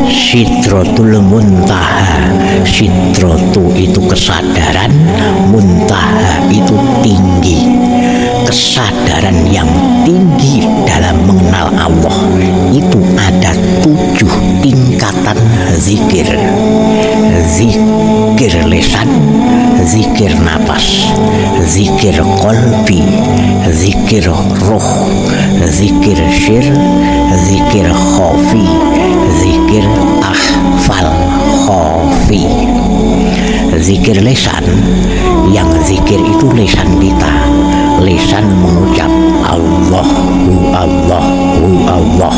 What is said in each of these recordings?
Sidratul Muntaha. Sidratu itu kesadaran, muntaha itu tinggi. Kesadaran yang tinggi dalam mengenal Allah itu ada 7 tingkatan zikir. Zikir lisan, zikir napas, zikir qalbi, zikir ruh, zikir syir, zikir khafi, zikir akhfal khafi. Zikir lisan, yang zikir itu lisan kita. Lisan mengucap Allahu Allahu Allah.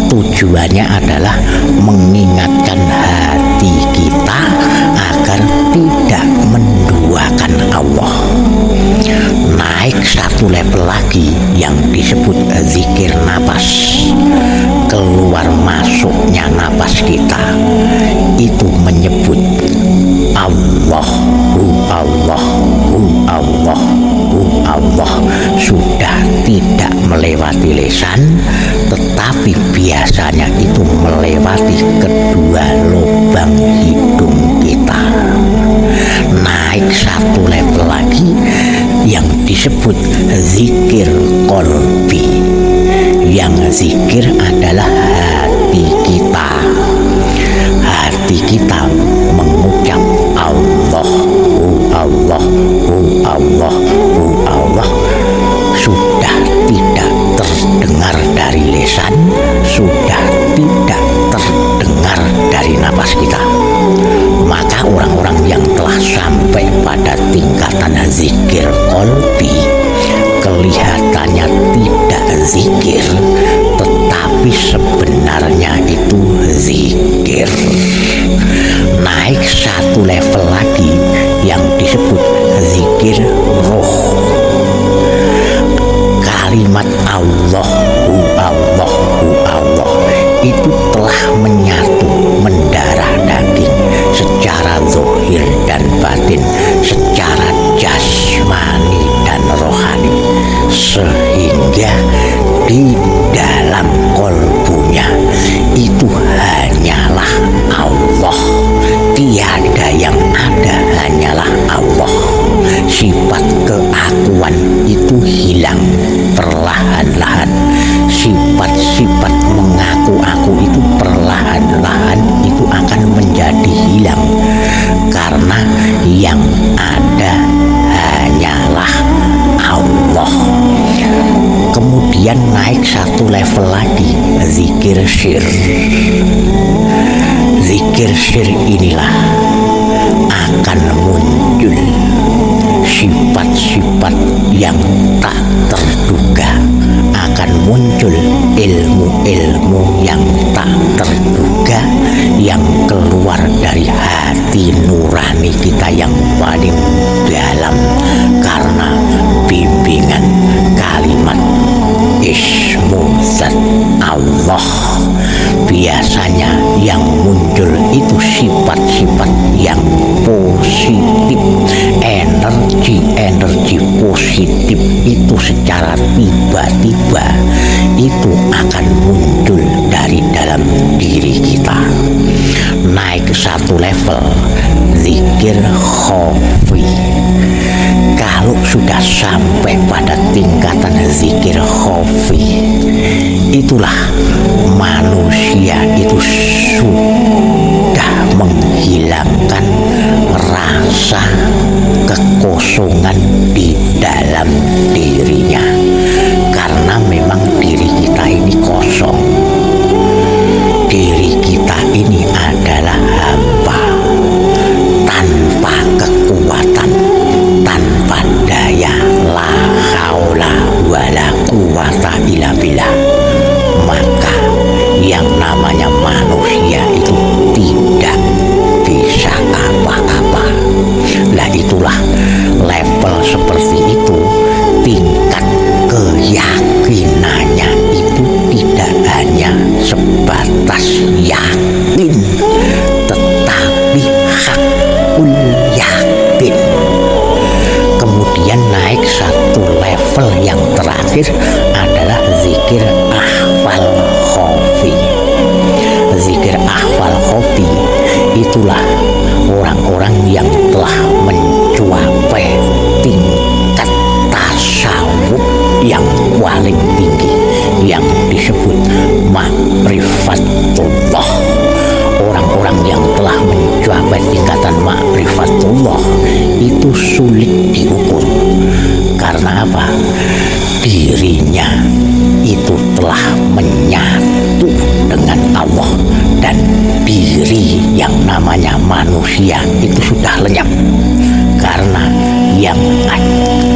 Tujuannya adalah mengingatkan hati kita agar tidak menduakan Allah. Naik 1 level lagi yang disebut zikir napas. Keluar masuknya napas kita itu menyebut Allahu Allahu Allahu Allah. Sudah tidak melewati lisan, tetapi biasanya itu melewati kedua lubang hidung kita. Naik 1 level lagi yang disebut zikir qalbi. Yang zikir adalah hati kita. Hati kita mengucap Allahu Allahu Allahu Allah. Sudah tidak terdengar dari lisan, sudah tidak terdengar dari napas kita. Maka orang-orang yang telah sampai pada tingkatan zikir qalbi kelihatannya tidak zikir, tetapi sebenarnya itu zikir. Naik 1 level lagi yang disebut zikir roh. Kalimat Allahu Allahu Allah itu telah menyatu, mendarah daging secara zahir dan batin, secara jasmani dan rohani, sehingga di dalam kolbunya itu hanyalah Allah. Tiada yang ada, hanyalah Allah. Sifat keakuan itu hilang perlahan-lahan. Sifat-sifat mengaku-aku itu perlahan-lahan itu akan menjadi hilang, karena yang ada hanyalah Allah. Kemudian naik 1 level lagi, zikir syir. Zikir syir inilah akan muncul sifat-sifat yang tak terduga, akan muncul ilmu-ilmu yang tak terduga yang keluar dari hati nurani kita yang paling dalam, karena bimbingan kalimat ismu zat Allah. Biasanya yang muncul itu sifat-sifat yang positif, energi positif itu secara tiba-tiba itu akan muncul dari dalam diri kita. Naik 1 level, zikir khafi. Kalau sudah sampai pada tingkatan zikir khafi, itulah manusia itu sudah menghilangkan rasa kekosongan di dalam dirinya, karena memang diri kita ini kosong. Diri kita ini adalah hamba tanpa kekuatan, tanpa daya, la haula wala quwata illa billah. Maka yang namanya manusia itu tidak bisa apa-apa. Lah itulah level itulah orang-orang yang telah mencapai tingkat tasawuf yang paling tinggi yang disebut ma'rifatullah. Orang-orang yang telah mencapai tingkatan ma'rifatullah itu sulit diukur. Karena apa? Dirinya itu telah menyatu dengan Allah, dan diri yang namanya manusia itu sudah lenyap, karena yang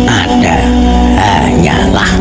ada hanyalah